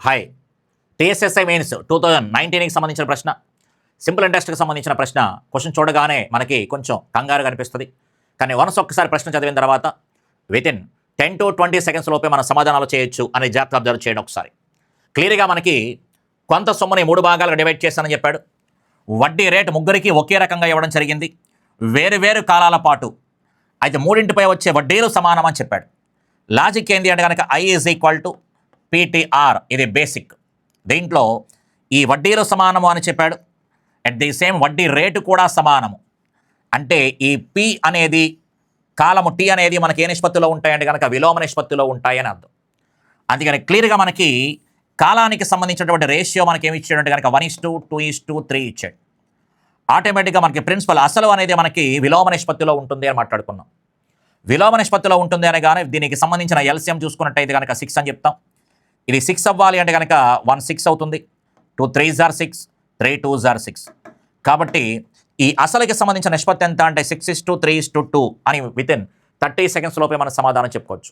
Hi, TSSI mains 2019కి సంబంధించిన ప్రశ్న, simple ఇంట్రెస్ట్కి సంబంధించిన ప్రశ్న. క్వశ్చన్ చూడగానే మనకి కొంచెం కంగారుగా అనిపిస్తుంది, కానీ వన్స్ ఒక్కసారి ప్రశ్న చదివిన తర్వాత వితిన్ 10 to 20 సెకండ్స్ లోపే మన సమాధానాలు చేయొచ్చు అనే జాగ్రత్త అబ్జర్వ్ చేయండి ఒకసారి. క్లియర్గా మనకి కొంత సొమ్ముని 3 భాగాలుగా డివైడ్ చేస్తానని చెప్పాడు. వడ్డీ రేటు ముగ్గురికి ఒకే రకంగా ఇవ్వడం జరిగింది, వేరు వేరు కాలాల పాటు. అయితే మూడింటిపై వచ్చే వడ్డీలు సమానం అని చెప్పాడు. లాజిక్ ఏంటి అంటే కనుక I is equal to PTR, ఇది బేసిక్. దీంట్లో ఈ వడ్డీలు సమానము అని చెప్పాడు, అట్ ది సేమ్ వడ్డీ రేటు కూడా సమానము. అంటే ఈ P అనేది కాలము T అనేది మనకి ఏ నిష్పత్తిలో ఉంటాయంటే కనుక విలోమ నిష్పత్తిలో ఉంటాయని అర్థం. అందుకని క్లియర్గా మనకి కాలానికి సంబంధించినటువంటి రేషియో మనకి ఏమి ఇచ్చాడంటే కనుక 1:2:3 ఇచ్చాడు. ఆటోమేటిక్గా మనకి ప్రిన్సిపల్ అసలు అనేది మనకి విలోమ నిష్పత్తిలో ఉంటుంది అని మాట్లాడుకున్నాం. విలోమ నిష్పత్తిలో ఉంటుంది అనగానే దీనికి సంబంధించిన ఎల్సిఎం చూసుకున్నట్టయితే కనుక 6 అని చెప్తాం. ఇది 6 అవ్వాలి అంటే కనుక 1 6 అవుతుంది, 2 3s are 6, 3 2s are 6. కాబట్టి ఈ అసలుకి సంబంధించిన నిష్పత్తి ఎంత అంటే 6:3:2 అని వితిన్ 30 సెకండ్స్ లోపే మనం సమాధానం చెప్పుకోవచ్చు.